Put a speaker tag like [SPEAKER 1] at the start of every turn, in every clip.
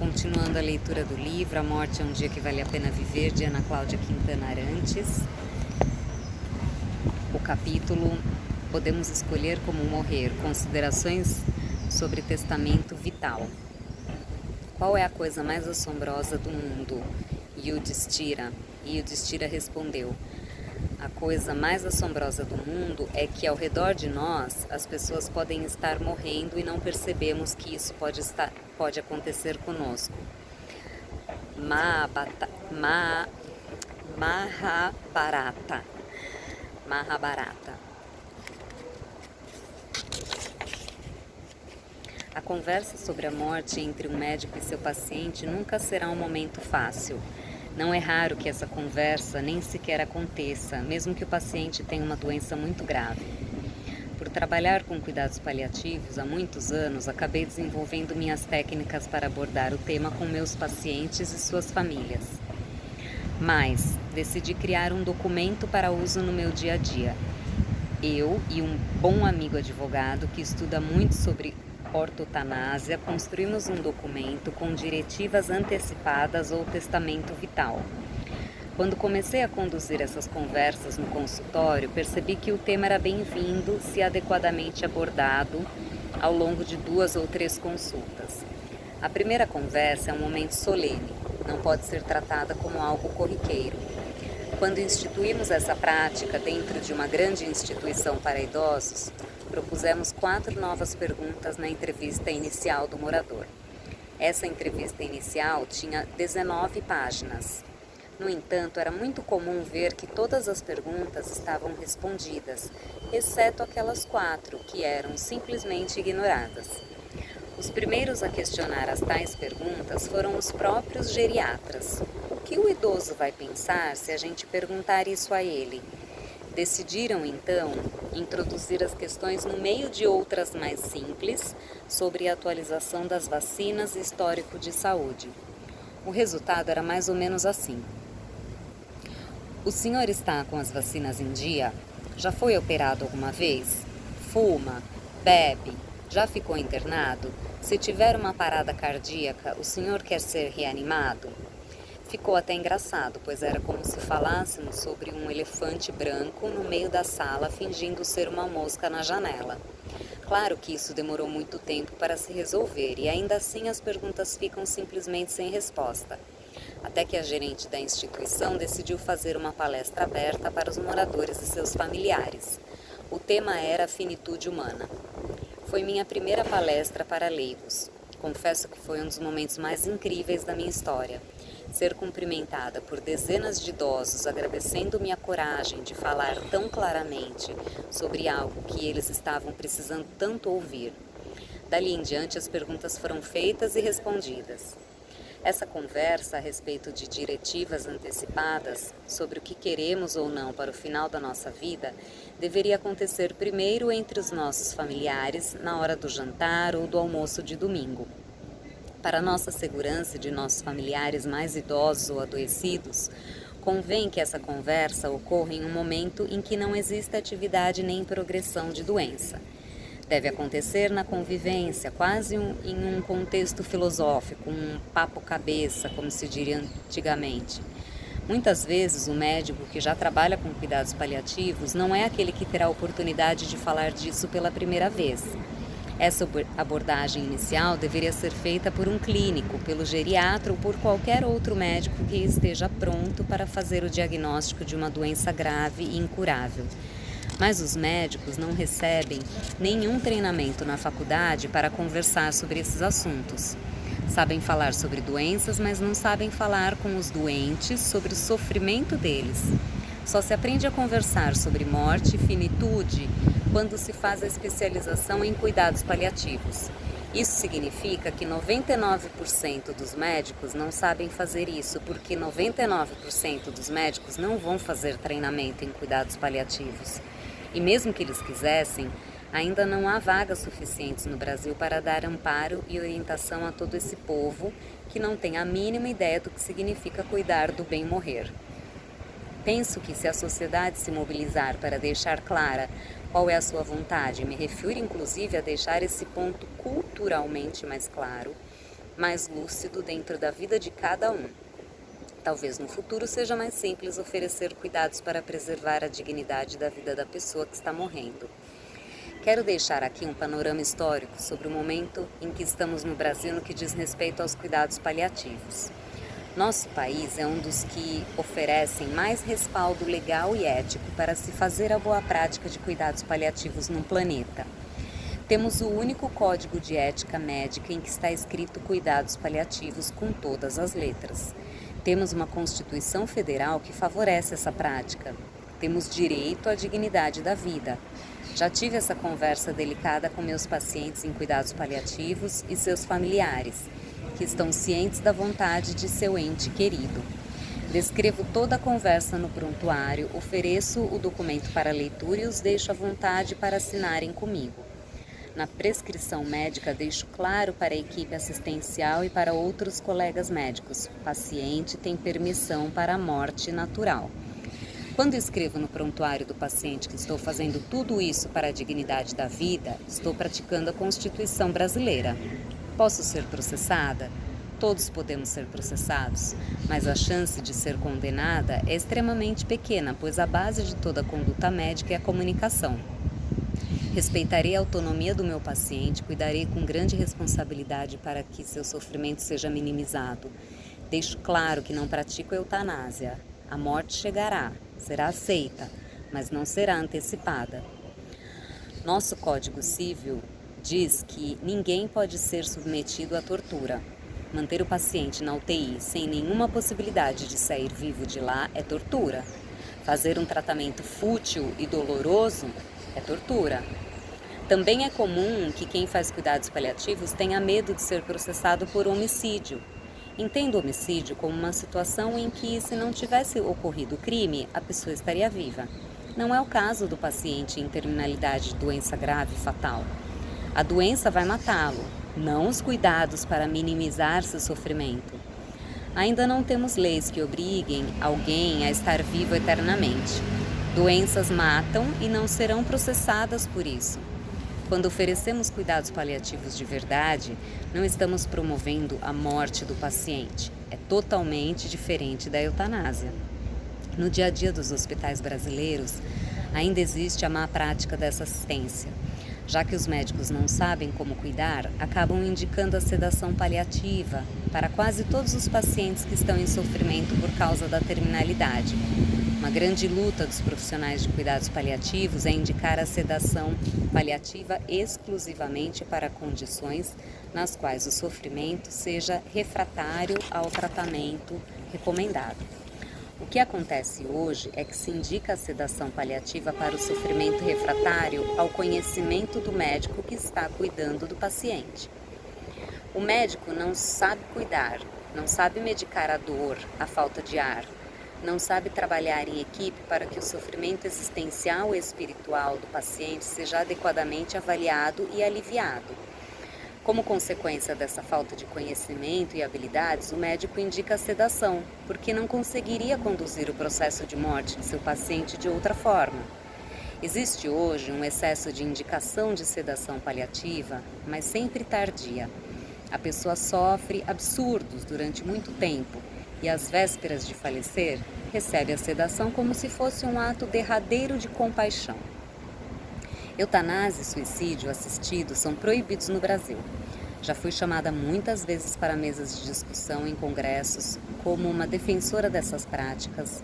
[SPEAKER 1] Continuando a leitura do livro A Morte é um Dia que Vale a Pena Viver, de Ana Cláudia Quintana Arantes. O capítulo Podemos Escolher Como Morrer, Considerações sobre Testamento Vital. Qual é a coisa mais assombrosa do mundo? Yudhishthira respondeu: a coisa mais assombrosa do mundo é que ao redor de nós as pessoas podem estar morrendo e não percebemos que isso pode acontecer conosco. Mahabharata. A conversa sobre a morte entre um médico e seu paciente nunca será um momento fácil. Não é raro que essa conversa nem sequer aconteça, mesmo que o paciente tenha uma doença muito grave. Por trabalhar com cuidados paliativos há muitos anos, acabei desenvolvendo minhas técnicas para abordar o tema com meus pacientes e suas famílias. Mas decidi criar um documento para uso no meu dia a dia. Eu e um bom amigo advogado que estuda muito sobre ortotanásia, construímos um documento com diretivas antecipadas ou testamento vital. Quando comecei a conduzir essas conversas no consultório, percebi que o tema era bem-vindo se adequadamente abordado ao longo de 2 ou 3 consultas. A primeira conversa é um momento solene, não pode ser tratada como algo corriqueiro. Quando instituímos essa prática dentro de uma grande instituição para idosos, propusemos 4 novas perguntas na entrevista inicial do morador. Essa entrevista inicial tinha 19 páginas. No entanto, era muito comum ver que todas as perguntas estavam respondidas, exceto aquelas 4 que eram simplesmente ignoradas. Os primeiros a questionar as tais perguntas foram os próprios geriatras. O que o idoso vai pensar se a gente perguntar isso a ele? Decidiram, então, introduzir as questões no meio de outras mais simples sobre a atualização das vacinas e histórico de saúde. O resultado era mais ou menos assim: o senhor está com as vacinas em dia? Já foi operado alguma vez? Fuma? Bebe? Já ficou internado? Se tiver uma parada cardíaca, o senhor quer ser reanimado? Ficou até engraçado, pois era como se falássemos sobre um elefante branco no meio da sala fingindo ser uma mosca na janela. Claro que isso demorou muito tempo para se resolver e ainda assim as perguntas ficam simplesmente sem resposta. Até que a gerente da instituição decidiu fazer uma palestra aberta para os moradores e seus familiares. O tema era a finitude humana. Foi minha primeira palestra para leigos. Confesso que foi um dos momentos mais incríveis da minha história. Ser cumprimentada por dezenas de idosos agradecendo-me a coragem de falar tão claramente sobre algo que eles estavam precisando tanto ouvir. Dali em diante as perguntas foram feitas e respondidas. Essa conversa a respeito de diretivas antecipadas sobre o que queremos ou não para o final da nossa vida deveria acontecer primeiro entre os nossos familiares na hora do jantar ou do almoço de domingo. Para nossa segurança e de nossos familiares mais idosos ou adoecidos, convém que essa conversa ocorra em um momento em que não exista atividade nem progressão de doença. Deve acontecer na convivência, quase em um contexto filosófico, um papo-cabeça, como se diria antigamente. Muitas vezes o médico que já trabalha com cuidados paliativos não é aquele que terá a oportunidade de falar disso pela primeira vez. Essa abordagem inicial deveria ser feita por um clínico, pelo geriatra ou por qualquer outro médico que esteja pronto para fazer o diagnóstico de uma doença grave e incurável. Mas os médicos não recebem nenhum treinamento na faculdade para conversar sobre esses assuntos. Sabem falar sobre doenças, mas não sabem falar com os doentes sobre o sofrimento deles. Só se aprende a conversar sobre morte e finitude quando se faz a especialização em cuidados paliativos. Isso significa que 99% dos médicos não sabem fazer isso, porque 99% dos médicos não vão fazer treinamento em cuidados paliativos. E mesmo que eles quisessem, ainda não há vagas suficientes no Brasil para dar amparo e orientação a todo esse povo que não tem a mínima ideia do que significa cuidar do bem morrer. Penso que se a sociedade se mobilizar para deixar clara qual é a sua vontade, me refiro inclusive a deixar esse ponto culturalmente mais claro, mais lúcido dentro da vida de cada um. Talvez no futuro seja mais simples oferecer cuidados para preservar a dignidade da vida da pessoa que está morrendo. Quero deixar aqui um panorama histórico sobre o momento em que estamos no Brasil no que diz respeito aos cuidados paliativos. Nosso país é um dos que oferecem mais respaldo legal e ético para se fazer a boa prática de cuidados paliativos no planeta. Temos o único código de ética médica em que está escrito cuidados paliativos com todas as letras. Temos uma Constituição Federal que favorece essa prática. Temos direito à dignidade da vida. Já tive essa conversa delicada com meus pacientes em cuidados paliativos e seus familiares, que estão cientes da vontade de seu ente querido. Descrevo toda a conversa no prontuário, ofereço o documento para leitura e os deixo à vontade para assinarem comigo. Na prescrição médica, deixo claro para a equipe assistencial e para outros colegas médicos: o paciente tem permissão para a morte natural. Quando escrevo no prontuário do paciente que estou fazendo tudo isso para a dignidade da vida, estou praticando a Constituição brasileira. Posso ser processada? Todos podemos ser processados, mas a chance de ser condenada é extremamente pequena, pois a base de toda conduta médica é a comunicação. Respeitarei a autonomia do meu paciente, cuidarei com grande responsabilidade para que seu sofrimento seja minimizado. Deixo claro que não pratico eutanásia. A morte chegará, será aceita, mas não será antecipada. Nosso Código Civil diz que ninguém pode ser submetido à tortura. Manter o paciente na UTI sem nenhuma possibilidade de sair vivo de lá é tortura. Fazer um tratamento fútil e doloroso é tortura. Também é comum que quem faz cuidados paliativos tenha medo de ser processado por homicídio. Entendo o homicídio como uma situação em que, se não tivesse ocorrido o crime, a pessoa estaria viva. Não é o caso do paciente em terminalidade de doença grave e fatal. A doença vai matá-lo, não os cuidados para minimizar seu sofrimento. Ainda não temos leis que obriguem alguém a estar vivo eternamente. Doenças matam e não serão processadas por isso. Quando oferecemos cuidados paliativos de verdade, não estamos promovendo a morte do paciente. É totalmente diferente da eutanásia. No dia a dia dos hospitais brasileiros, ainda existe a má prática dessa assistência. Já que os médicos não sabem como cuidar, acabam indicando a sedação paliativa para quase todos os pacientes que estão em sofrimento por causa da terminalidade. Uma grande luta dos profissionais de cuidados paliativos é indicar a sedação paliativa exclusivamente para condições nas quais o sofrimento seja refratário ao tratamento recomendado. O que acontece hoje é que se indica a sedação paliativa para o sofrimento refratário ao conhecimento do médico que está cuidando do paciente. O médico não sabe cuidar, não sabe medicar a dor, a falta de ar, não sabe trabalhar em equipe para que o sofrimento existencial e espiritual do paciente seja adequadamente avaliado e aliviado. Como consequência dessa falta de conhecimento e habilidades, o médico indica a sedação, porque não conseguiria conduzir o processo de morte de seu paciente de outra forma. Existe hoje um excesso de indicação de sedação paliativa, mas sempre tardia. A pessoa sofre absurdos durante muito tempo e, às vésperas de falecer, recebe a sedação como se fosse um ato derradeiro de compaixão. Eutanásia e suicídio assistido são proibidos no Brasil. Já fui chamada muitas vezes para mesas de discussão em congressos como uma defensora dessas práticas,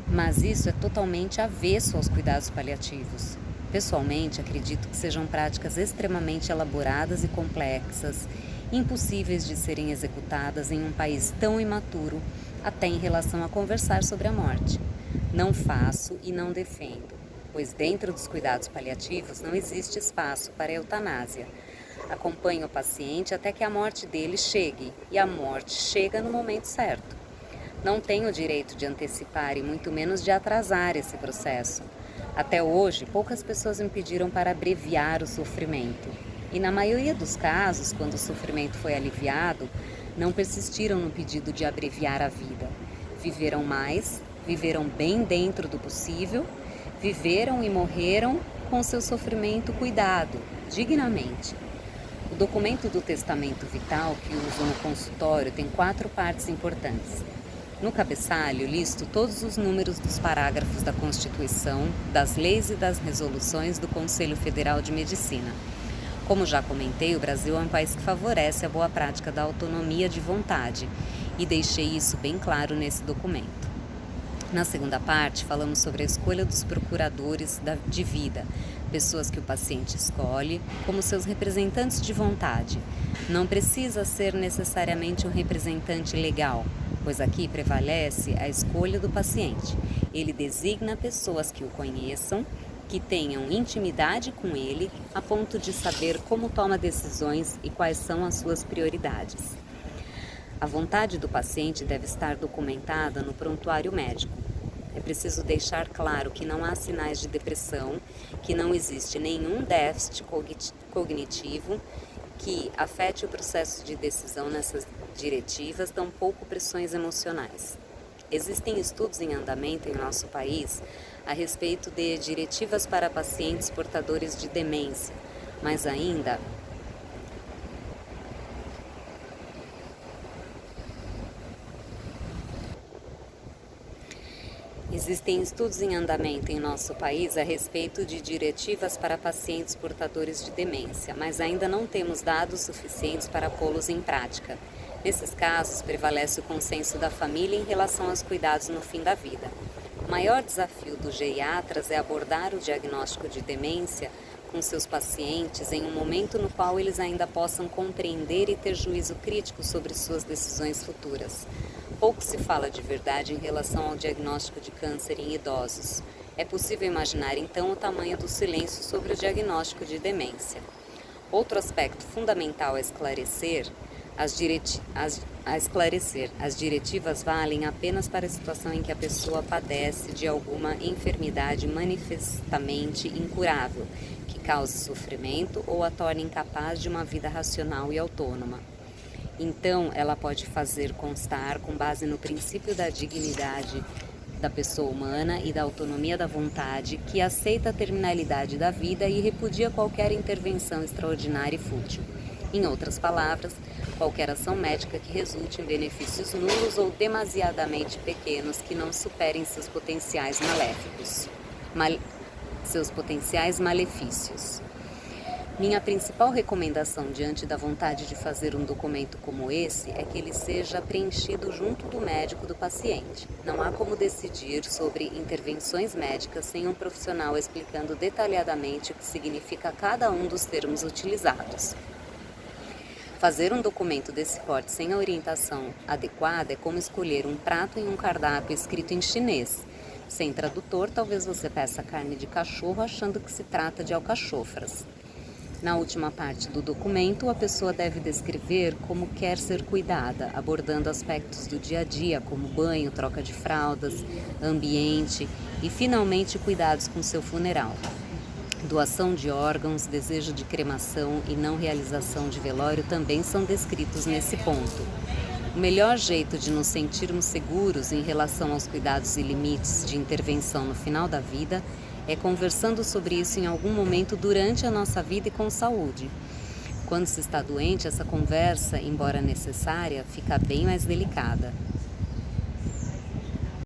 [SPEAKER 1] mas isso é totalmente avesso aos cuidados paliativos. Pessoalmente, acredito que sejam práticas extremamente elaboradas e complexas, impossíveis de serem executadas em um país tão imaturo, até em relação a conversar sobre a morte. Não faço e não defendo, pois dentro dos cuidados paliativos não existe espaço para a eutanásia. Acompanho o paciente até que a morte dele chegue, e a morte chega no momento certo. Não tenho o direito de antecipar e muito menos de atrasar esse processo. Até hoje, poucas pessoas me pediram para abreviar o sofrimento. E na maioria dos casos, quando o sofrimento foi aliviado, não persistiram no pedido de abreviar a vida. Viveram mais, viveram bem dentro do possível, viveram e morreram com seu sofrimento cuidado, dignamente. O documento do testamento vital que uso no consultório tem 4 partes importantes. No cabeçalho, listo todos os números dos parágrafos da Constituição, das leis e das resoluções do Conselho Federal de Medicina. Como já comentei, o Brasil é um país que favorece a boa prática da autonomia de vontade, e deixei isso bem claro nesse documento. Na segunda parte, falamos sobre a escolha dos procuradores de vida, pessoas que o paciente escolhe como seus representantes de vontade. Não precisa ser necessariamente um representante legal, pois aqui prevalece a escolha do paciente. Ele designa pessoas que o conheçam, que tenham intimidade com ele, a ponto de saber como toma decisões e quais são as suas prioridades. A vontade do paciente deve estar documentada no prontuário médico. É preciso deixar claro que não há sinais de depressão, que não existe nenhum déficit cognitivo que afete o processo de decisão nessas diretivas, tampouco pressões emocionais. Existem estudos em andamento em nosso país a respeito de diretivas para pacientes portadores de demência, mas ainda Existem estudos em andamento em nosso país a respeito de diretivas para pacientes portadores de demência, mas ainda não temos dados suficientes para pô-los em prática. Nesses casos, prevalece o consenso da família em relação aos cuidados no fim da vida. O maior desafio dos geriatras é abordar o diagnóstico de demência com seus pacientes em um momento no qual eles ainda possam compreender e ter juízo crítico sobre suas decisões futuras. Pouco se fala de verdade em relação ao diagnóstico de câncer em idosos. É possível imaginar então o tamanho do silêncio sobre o diagnóstico de demência. Outro aspecto fundamental a esclarecer, as diretivas valem apenas para a situação em que a pessoa padece de alguma enfermidade manifestamente incurável, que cause sofrimento ou a torne incapaz de uma vida racional e autônoma. Então, ela pode fazer constar, com base no princípio da dignidade da pessoa humana e da autonomia da vontade, que aceita a terminalidade da vida e repudia qualquer intervenção extraordinária e fútil. Em outras palavras, qualquer ação médica que resulte em benefícios nulos ou demasiadamente pequenos que não superem seus potenciais malefícios. Minha principal recomendação diante da vontade de fazer um documento como esse é que ele seja preenchido junto do médico do paciente. Não há como decidir sobre intervenções médicas sem um profissional explicando detalhadamente o que significa cada um dos termos utilizados. Fazer um documento desse porte sem a orientação adequada é como escolher um prato em um cardápio escrito em chinês. Sem tradutor, talvez você peça carne de cachorro achando que se trata de alcachofras. Na última parte do documento, a pessoa deve descrever como quer ser cuidada, abordando aspectos do dia a dia, como banho, troca de fraldas, ambiente e, finalmente, cuidados com seu funeral. Doação de órgãos, desejo de cremação e não realização de velório também são descritos nesse ponto. O melhor jeito de nos sentirmos seguros em relação aos cuidados e limites de intervenção no final da vida é conversando sobre isso em algum momento durante a nossa vida e com saúde. Quando se está doente, essa conversa, embora necessária, fica bem mais delicada.